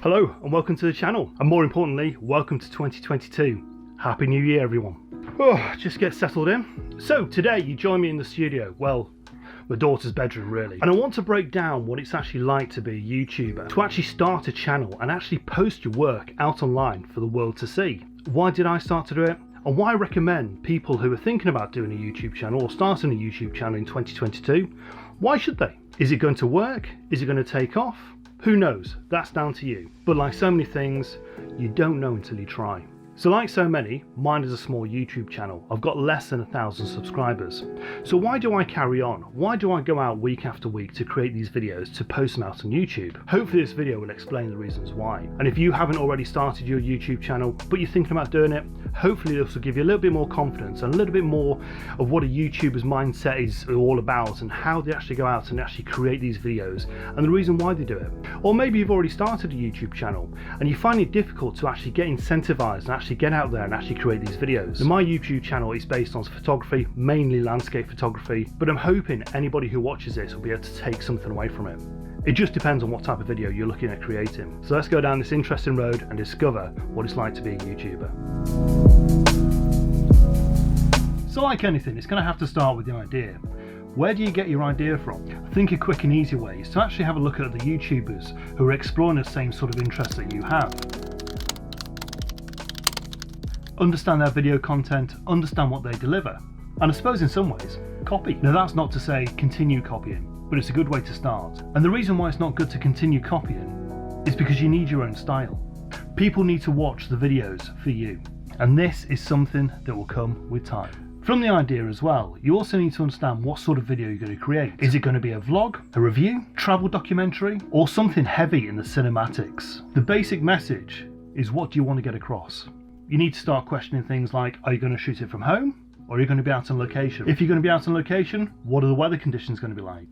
Hello and welcome to the channel, and more importantly, welcome to 2022. Happy New Year everyone. Oh, just get settled in. So today you join me in the studio, well, my daughter's bedroom really, and I want to break down what it's actually like to be a YouTuber, to actually start a channel and actually post your work out online for the world to see. Why did I start to do it? And why I recommend people who are thinking about doing a YouTube channel or starting a YouTube channel in 2022, why should they? Is it going to work? Is it going to take off? Who knows? That's down to you. But like so many things, you don't know until you try. So like so many, mine is a small YouTube channel. I've got less than 1,000 subscribers. So why do I carry on? Why do I go out week after week to create these videos to post them out on YouTube? Hopefully this video will explain the reasons why. And if you haven't already started your YouTube channel, but you're thinking about doing it, hopefully this will give you a little bit more confidence and a little bit more of what a YouTuber's mindset is all about and how they actually go out and actually create these videos and the reason why they do it. Or maybe you've already started a YouTube channel and you find it difficult to actually get incentivized and actually get out there and actually create these videos. And my YouTube channel is based on photography, mainly landscape photography, but I'm hoping anybody who watches this will be able to take something away from it. It just depends on what type of video you're looking at creating. So let's go down this interesting road and discover what it's like to be a YouTuber. So like anything, it's going to have to start with the idea. Where do you get your idea from? I think a quick and easy way is to actually have a look at the YouTubers who are exploring the same sort of interests that you have. Understand their video content, understand what they deliver, and I suppose in some ways, copy. Now that's not to say continue copying, but it's a good way to start. And the reason why it's not good to continue copying is because you need your own style. People need to watch the videos for you, and this is something that will come with time. From the idea as well, you also need to understand what sort of video you're going to create. Is it going to be a vlog, a review, travel documentary, or something heavy in the cinematics? The basic message is, what do you want to get across? You need to start questioning things like, are you going to shoot it from home? Or are you going to be out on location? If you're going to be out on location, what are the weather conditions going to be like?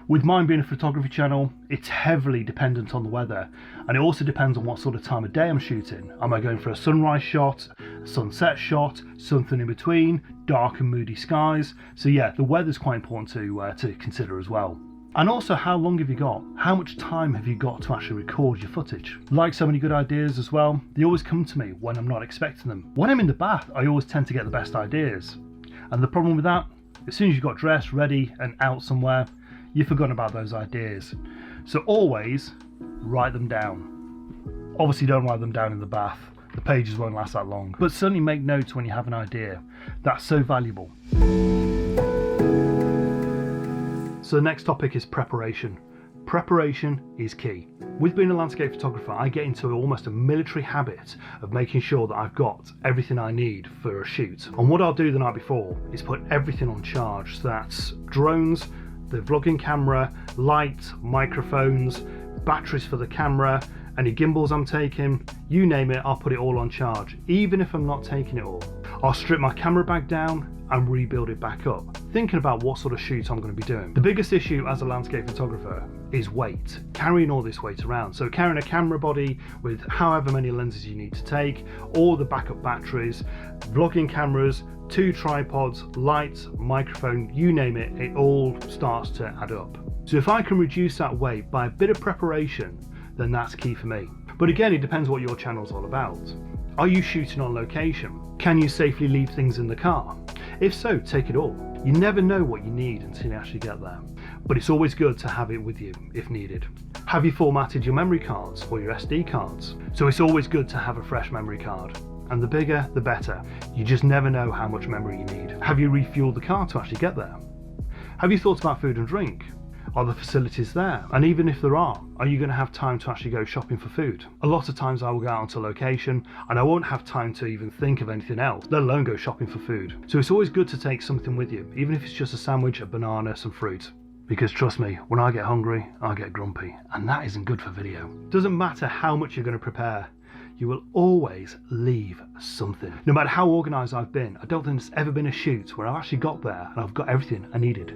With mine being a photography channel, it's heavily dependent on the weather, and it also depends on what sort of time of day I'm shooting. Am I going for a sunrise shot, a sunset shot, something in between, dark and moody skies? So yeah, the weather's quite important to consider as well. And also, how long have you got? How much time have you got to actually record your footage? Like so many good ideas as well, they always come to me when I'm not expecting them. When I'm in the bath, I always tend to get the best ideas. And the problem with that, as soon as you've got dressed, ready and out somewhere, you've forgotten about those ideas. So always write them down. Obviously don't write them down in the bath. The pages won't last that long. But certainly make notes when you have an idea. That's so valuable. So the next topic is preparation. Preparation is key. With being a landscape photographer, I get into almost a military habit of making sure that I've got everything I need for a shoot. And what I'll do the night before is put everything on charge. So that's drones, the vlogging camera, light, microphones, batteries for the camera, any gimbals I'm taking, you name it, I'll put it all on charge. Even if I'm not taking it all, I'll strip my camera bag down and rebuild it back up, thinking about what sort of shoot I'm going to be doing. The biggest issue as a landscape photographer is weight, carrying all this weight around. So carrying a camera body with however many lenses you need to take, all the backup batteries, vlogging cameras, 2 tripods, lights, microphone, you name it, it all starts to add up. So if I can reduce that weight by a bit of preparation, then that's key for me. But again, it depends what your channel's all about. Are you shooting on location? Can you safely leave things in the car? If so, take it all. You never know what you need until you actually get there. But it's always good to have it with you if needed. Have you formatted your memory cards or your SD cards? So it's always good to have a fresh memory card. And the bigger, the better. You just never know how much memory you need. Have you refueled the car to actually get there? Have you thought about food and drink? Are the facilities there? And even if there are you going to have time to actually go shopping for food? A lot of times I will go out onto location and I won't have time to even think of anything else, let alone go shopping for food. So it's always good to take something with you, even if it's just a sandwich, a banana, some fruit. Because trust me, when I get hungry, I get grumpy, and that isn't good for video. Doesn't matter how much you're going to prepare, you will always leave something. No matter how organised I've been, I don't think there's ever been a shoot where I've actually got there and I've got everything I needed.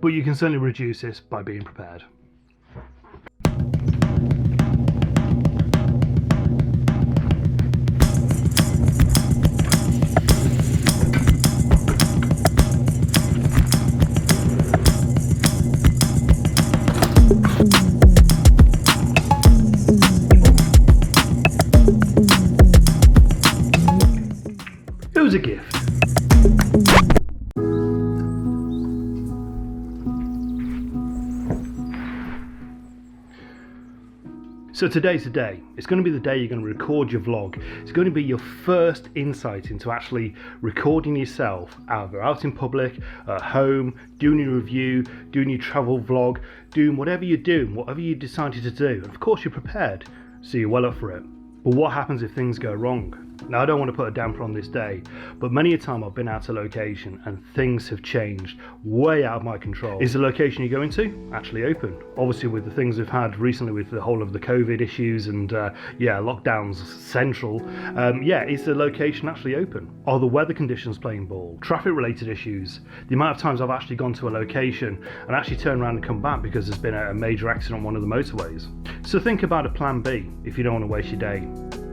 But you can certainly reduce this by being prepared. So today's the day. It's going to be the day you're going to record your vlog. It's going to be your first insight into actually recording yourself, either out in public, at home, doing your review, doing your travel vlog, doing whatever you're doing, whatever you decided to do. And of course you're prepared, so you're well up for it. But what happens if things go wrong? Now, I don't want to put a damper on this day, but many a time I've been out of location and things have changed way out of my control. Is the location you're going to actually open? Obviously, with the things we've had recently with the whole of the COVID issues and lockdowns central, is the location actually open? Are the weather conditions playing ball? Traffic related issues? The amount of times I've actually gone to a location and actually turned around and come back because there's been a major accident on one of the motorways. So think about a plan B if you don't want to waste your day.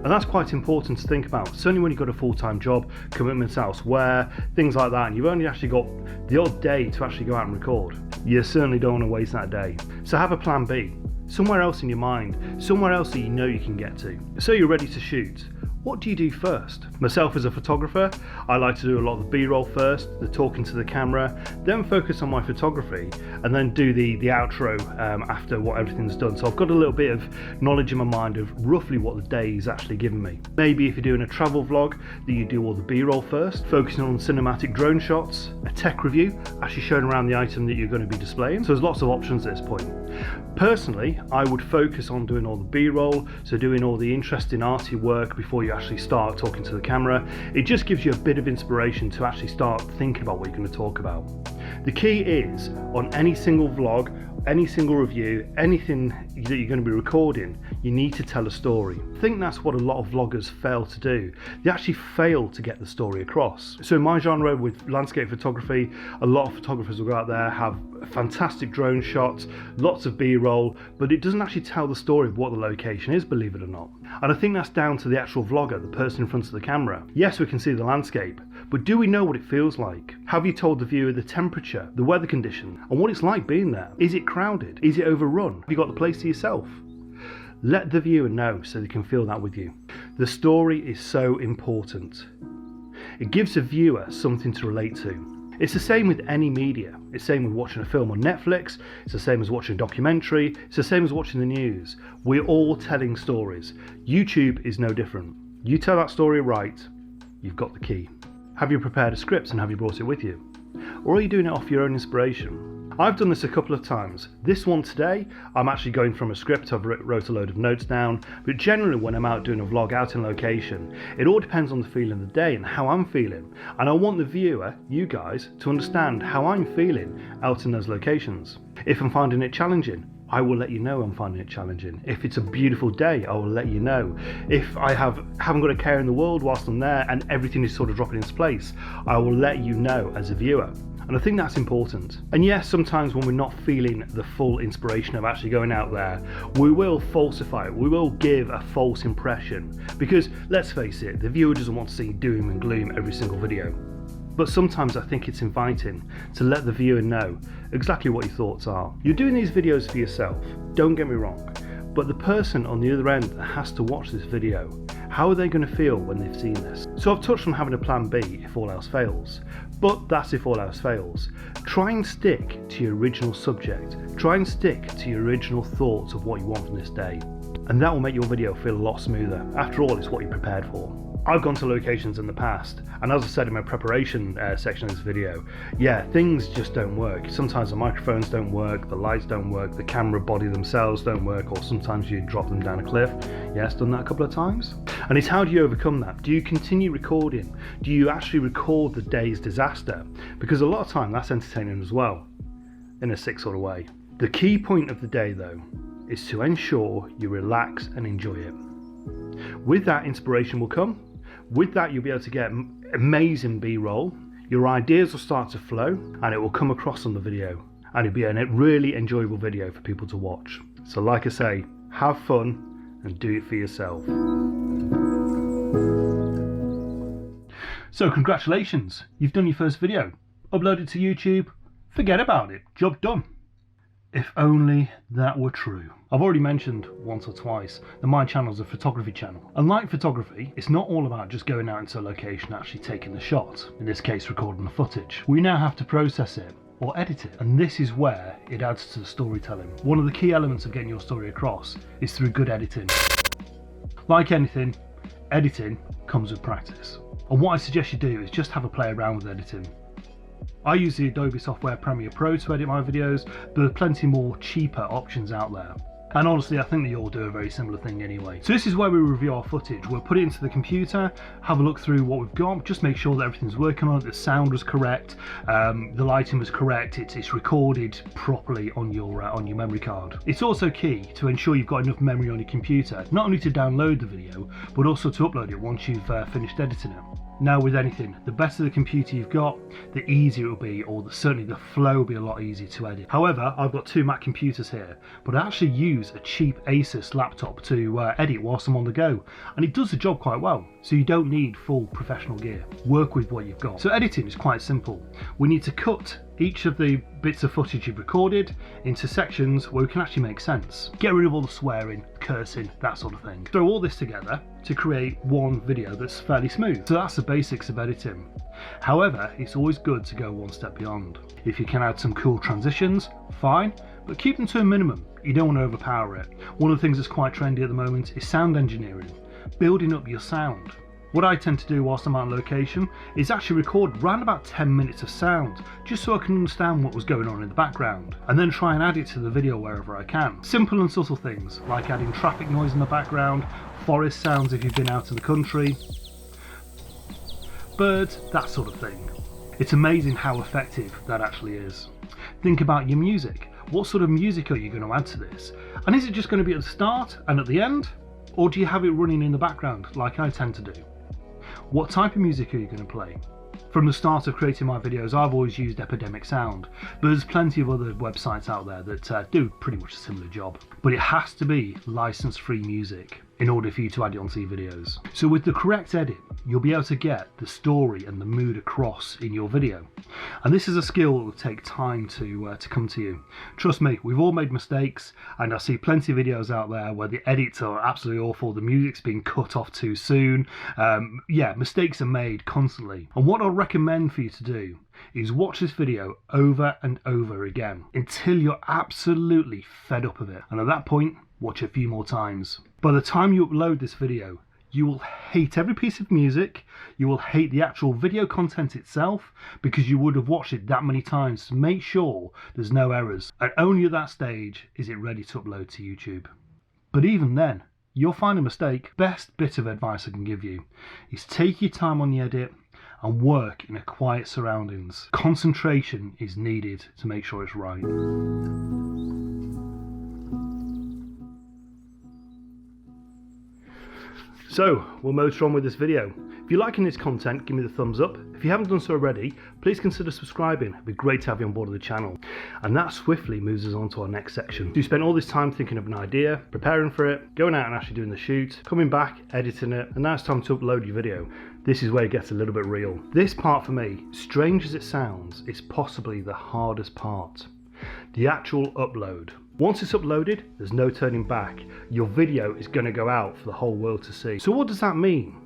And that's quite important to think about, certainly when you've got a full-time job, commitments elsewhere, things like that, and you've only actually got the odd day to actually go out and record. You certainly don't want to waste that day. So have a plan B, somewhere else in your mind, somewhere else that you know you can get to. So you're ready to shoot. What do you do first? Myself as a photographer, I like to do a lot of the B-roll first, the talking to the camera, then focus on my photography, and then do the outro after what everything's done. So I've got a little bit of knowledge in my mind of roughly what the day is actually giving me. Maybe if you're doing a travel vlog, that you do all the B-roll first, focusing on cinematic drone shots, a tech review, actually showing around the item that you're going to be displaying. So there's lots of options at this point. Personally, I would focus on doing all the B-roll, so doing all the interesting arty work before you actually start talking to the camera. It just gives you a bit of inspiration to actually start thinking about what you're going to talk about. The key is, on any single vlog, any single review, anything that you're going to be recording, you need to tell a story. I think that's what a lot of vloggers fail to do. They actually fail to get the story across. So in my genre with landscape photography, a lot of photographers will go out there, have fantastic drone shots, lots of B-roll, but it doesn't actually tell the story of what the location is, believe it or not. And I think that's down to the actual vlogger, the person in front of the camera. Yes, we can see the landscape, but do we know what it feels like? Have you told the viewer the temperature, the weather condition, and what it's like being there? Is it crowded? Is it overrun? Have you got the place to yourself? Let the viewer know so they can feel that with you. The story is so important. It gives the viewer something to relate to. It's the same with any media. It's the same with watching a film on Netflix. It's the same as watching a documentary. It's the same as watching the news. We're all telling stories. YouTube is no different. You tell that story right, you've got the key. Have you prepared a script and have you brought it with you? Or are you doing it off your own inspiration? I've done this a couple of times. This one today, I'm actually going from a script. I've wrote a load of notes down, but generally when I'm out doing a vlog out in location, it all depends on the feeling of the day and how I'm feeling. And I want the viewer, you guys, to understand how I'm feeling out in those locations. If I'm finding it challenging, I will let you know I'm finding it challenging. If it's a beautiful day, I will let you know. If I haven't got a care in the world whilst I'm there and everything is sort of dropping into place, I will let you know as a viewer. And I think that's important. And yes, sometimes when we're not feeling the full inspiration of actually going out there, we will falsify it. We will give a false impression. Because let's face it, the viewer doesn't want to see doom and gloom every single video. But sometimes I think it's inviting to let the viewer know exactly what your thoughts are. You're doing these videos for yourself, don't get me wrong, but the person on the other end that has to watch this video, how are they going to feel when they've seen this? So I've touched on having a plan B if all else fails, but that's if all else fails. Try and stick to your original subject. Try and stick to your original thoughts of what you want from this day. And that will make your video feel a lot smoother. After all, it's what you're prepared for. I've gone to locations in the past, and as I said in my preparation section of this video, things just don't work. Sometimes the microphones don't work, the lights don't work, the camera body themselves don't work, or sometimes you drop them down a cliff. Yes, done that a couple of times. And it's how do you overcome that? Do you continue recording? Do you actually record the day's disaster? Because a lot of time that's entertaining as well, in a sick sort of way. The key point of the day though, is to ensure you relax and enjoy it. With that, inspiration will come. With that, you'll be able to get amazing B-roll. Your ideas will start to flow and it will come across on the video. And it'll be a really enjoyable video for people to watch. So like I say, have fun and do it for yourself. So congratulations, you've done your first video. Upload it to YouTube, forget about it, job done. If only that were true. I've already mentioned once or twice that my channel is a photography channel. And like photography, it's not all about just going out into a location and actually taking the shot, in this case recording the footage. We now have to process it. or edit it. And this is where it adds to the storytelling. One of the key elements of getting your story across is through good editing. Like anything, editing comes with practice. And what I suggest you do is just have a play around with editing. I use the Adobe software Premiere Pro to edit my videos, but there are plenty more cheaper options out there. And honestly, I think they all do a very similar thing anyway. So this is where we review our footage. We'll put it into the computer, have a look through what we've got, just make sure that everything's working on it, the sound was correct, the lighting was correct, it's recorded properly on your memory card. It's also key to ensure you've got enough memory on your computer, not only to download the video, but also to upload it once you've finished editing it. Now with anything, the better the computer you've got, the easier it will be, or certainly the flow will be a lot easier to edit. However, I've got two Mac computers here, but I actually use a cheap Asus laptop to edit whilst I'm on the go, and it does the job quite well, so you don't need full professional gear. Work with what you've got. So editing is quite simple. We need to cut each of the bits of footage you've recorded into sections where we can actually make sense. Get rid of all the swearing, cursing, that sort of thing. Throw all this together to create one video that's fairly smooth. So that's the basics of editing. However, it's always good to go one step beyond. If you can add some cool transitions, fine, but keep them to a minimum. You don't want to overpower it. One of the things that's quite trendy at the moment is sound engineering, building up your sound. What I tend to do whilst I'm on location is actually record around about 10 minutes of sound, just so I can understand what was going on in the background, and then try and add it to the video wherever I can. Simple and subtle things, like adding traffic noise in the background, forest sounds if you've been out in the country, birds, that sort of thing. It's amazing how effective that actually is. Think about your music. What sort of music are you going to add to this? And is it just going to be at the start and at the end? Or do you have it running in the background like I tend to do? What type of music are you going to play? From the start of creating my videos, I've always used Epidemic Sound, but there's plenty of other websites out there that do pretty much a similar job. But it has to be license-free music in order for you to add it onto your videos. So with the correct edit, you'll be able to get the story and the mood across in your video. And this is a skill that will take time to come to you. Trust me, we've all made mistakes, and I see plenty of videos out there where the edits are absolutely awful, the music's been cut off too soon. Yeah, mistakes are made constantly. And what I'll recommend for you to do is watch this video over and over again until you're absolutely fed up of it. And at that point, watch it a few more times. By the time you upload this video, you will hate every piece of music, you will hate the actual video content itself, because you would have watched it that many times to make sure there's no errors. And only at that stage is it ready to upload to YouTube. But even then, you'll find a mistake. Best bit of advice I can give you is take your time on the edit and work in a quiet surroundings. Concentration is needed to make sure it's right. So, we'll motor on with this video. If you're liking this content, give me the thumbs up. If you haven't done so already, please consider subscribing. It'd be great to have you on board of the channel. And that swiftly moves us on to our next section. So you spent all this time thinking of an idea, preparing for it, going out and actually doing the shoot, coming back, editing it, and now it's time to upload your video. This is where it gets a little bit real. This part for me, strange as it sounds, is possibly the hardest part. The actual upload. Once it's uploaded, there's no turning back. Your video is going to go out for the whole world to see. So what does that mean?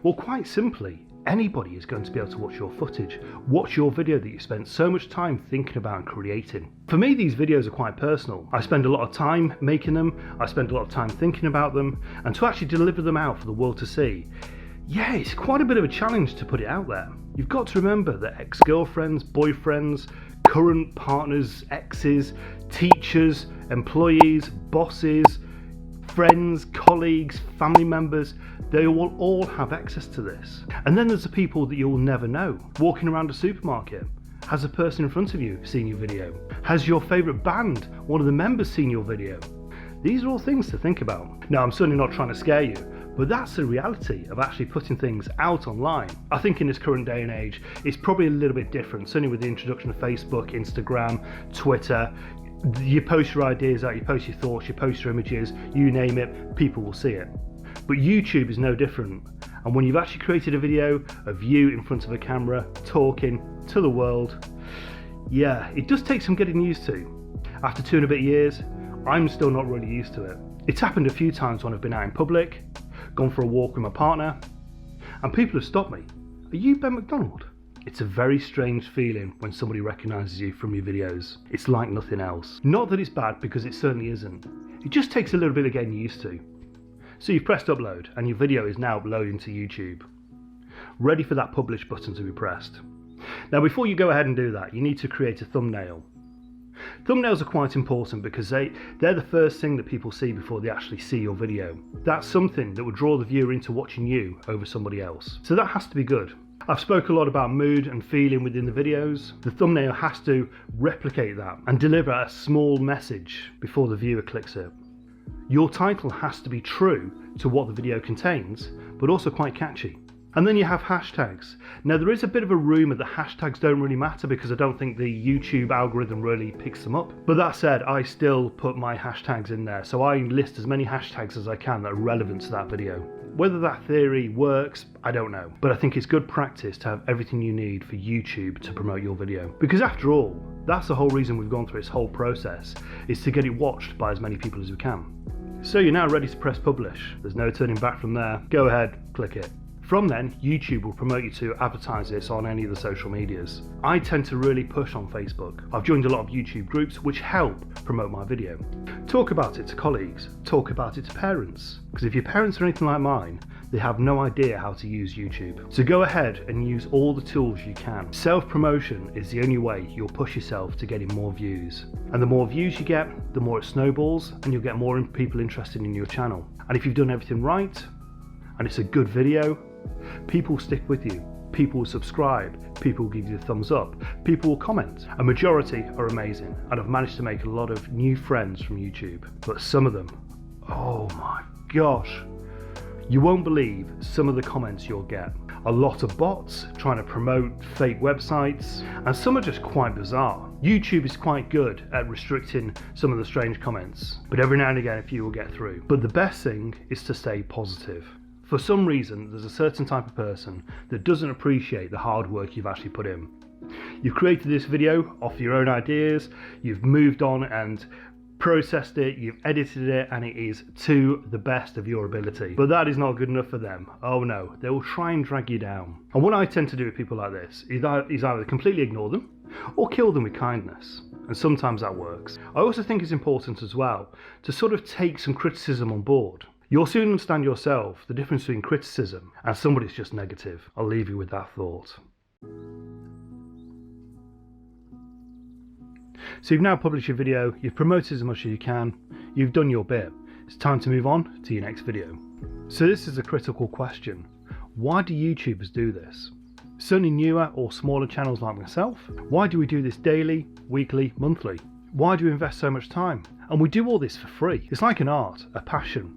Well, quite simply, anybody is going to be able to watch your footage, watch your video that you spent so much time thinking about and creating. For me, these videos are quite personal. I spend a lot of time making them, I spend a lot of time thinking about them, and to actually deliver them out for the world to see, yeah, it's quite a bit of a challenge to put it out there. You've got to remember that ex-girlfriends, boyfriends, current partners, exes, teachers, employees, bosses, friends, colleagues, family members, they will all have access to this. And then there's the people that you'll never know. Walking around a supermarket, has a person in front of you seen your video? Has your favourite band, one of the members, seen your video? These are all things to think about. Now, I'm certainly not trying to scare you, but that's the reality of actually putting things out online. I think in this current day and age, it's probably a little bit different, certainly with the introduction of Facebook, Instagram, Twitter. You post your ideas out, you post your thoughts, you post your images, you name it, people will see it. But YouTube is no different. And when you've actually created a video of you in front of a camera, talking to the world, yeah, it does take some getting used to. After 2 and a bit years, I'm still not really used to it. It's happened a few times when I've been out in public, gone for a walk with my partner, and people have stopped me. Are you Ben McDonald? It's a very strange feeling when somebody recognises you from your videos. It's like nothing else. Not that it's bad, because it certainly isn't. It just takes a little bit of getting used to. So you've pressed upload and your video is now uploading to YouTube. Ready for that publish button to be pressed. Now before you go ahead and do that, you need to create a thumbnail. Thumbnails are quite important because they're the first thing that people see before they actually see your video. That's something that will draw the viewer into watching you over somebody else. So that has to be good. I've spoke a lot about mood and feeling within the videos. The thumbnail has to replicate that and deliver a small message before the viewer clicks it. Your title has to be true to what the video contains, but also quite catchy. And then you have hashtags. Now there is a bit of a rumour that hashtags don't really matter because I don't think the YouTube algorithm really picks them up. But that said, I still put my hashtags in there, so I list as many hashtags as I can that are relevant to that video. Whether that theory works, I don't know. But I think it's good practice to have everything you need for YouTube to promote your video. Because after all, that's the whole reason we've gone through this whole process, is to get it watched by as many people as we can. So you're now ready to press publish. There's no turning back from there. Go ahead, click it. From then, YouTube will promote you to advertise this on any of the social medias. I tend to really push on Facebook. I've joined a lot of YouTube groups which help promote my video. Talk about it to colleagues, talk about it to parents. Because if your parents are anything like mine, they have no idea how to use YouTube. So go ahead and use all the tools you can. Self-promotion is the only way you'll push yourself to getting more views. And the more views you get, the more it snowballs and you'll get more people interested in your channel. And if you've done everything right, and it's a good video, people will stick with you, people will subscribe, people will give you the thumbs up, people will comment. A majority are amazing, and I've managed to make a lot of new friends from YouTube. But some of them, oh my gosh, you won't believe some of the comments you'll get. A lot of bots trying to promote fake websites, and some are just quite bizarre. YouTube is quite good at restricting some of the strange comments, but every now and again a few will get through. But the best thing is to stay positive. For some reason, there's a certain type of person that doesn't appreciate the hard work you've actually put in. You've created this video off your own ideas, you've moved on and processed it, you've edited it, and it is to the best of your ability. But that is not good enough for them. Oh no, they will try and drag you down. And what I tend to do with people like this is either completely ignore them or kill them with kindness. And sometimes that works. I also think it's important as well to sort of take some criticism on board. You'll soon understand yourself the difference between criticism and somebody's just negative. I'll leave you with that thought. So you've now published your video, you've promoted as much as you can, you've done your bit. It's time to move on to your next video. So this is a critical question. Why do YouTubers do this? Certainly newer or smaller channels like myself. Why do we do this daily, weekly, monthly? Why do we invest so much time? And we do all this for free. It's like an art, a passion.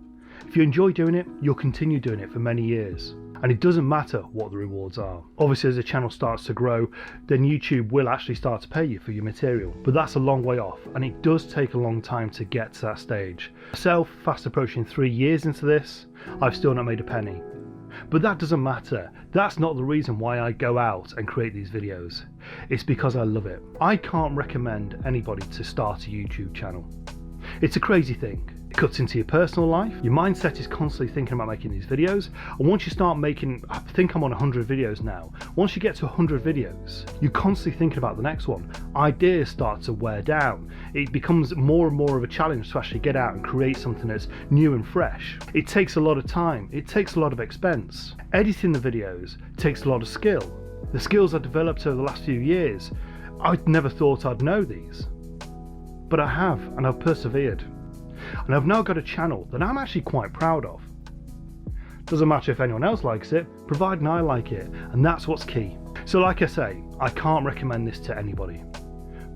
If you enjoy doing it, you'll continue doing it for many years. And it doesn't matter what the rewards are. Obviously, as the channel starts to grow, then YouTube will actually start to pay you for your material. But that's a long way off, and it does take a long time to get to that stage. Myself, fast approaching 3 years into this, I've still not made a penny. But that doesn't matter. That's not the reason why I go out and create these videos. It's because I love it. I can't recommend anybody to start a YouTube channel. It's a crazy thing. It cuts into your personal life. Your mindset is constantly thinking about making these videos. And once you start making, I think I'm on 100 videos now. Once you get to 100 videos, you're constantly thinking about the next one. Ideas start to wear down. It becomes more and more of a challenge to actually get out and create something that's new and fresh. It takes a lot of time. It takes a lot of expense. Editing the videos takes a lot of skill. The skills I've developed over the last few years, I never thought I'd know these. But I have, and I've persevered. And I've now got a channel that I'm actually quite proud of. Doesn't matter if anyone else likes it, providing I like it, and that's what's key. So like I say, I can't recommend this to anybody.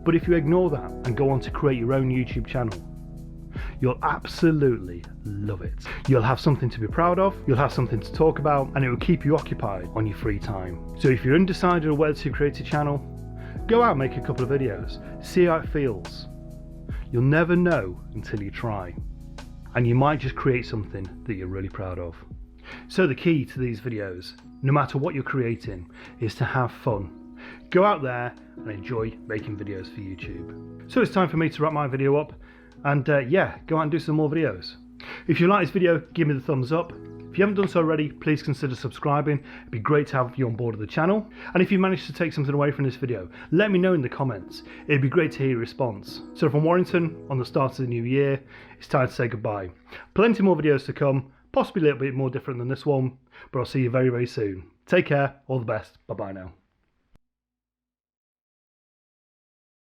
But if you ignore that and go on to create your own YouTube channel, you'll absolutely love it. You'll have something to be proud of, you'll have something to talk about, and it will keep you occupied on your free time. So if you're undecided on whether to create a channel, go out and make a couple of videos, see how it feels. You'll never know until you try, and you might just create something that you're really proud of. So the key to these videos, no matter what you're creating, is to have fun. Go out there and enjoy making videos for YouTube. So it's time for me to wrap my video up, and yeah, go out and do some more videos. If you like this video, give me the thumbs up. If you haven't done so already, please consider subscribing. It'd be great to have you on board of the channel. And if you managed to take something away from this video, let me know in the comments. It'd be great to hear your response. So from Warrington, on the start of the new year, it's time to say goodbye. Plenty more videos to come, possibly a little bit more different than this one, but I'll see you very, very soon. Take care, all the best, bye bye now.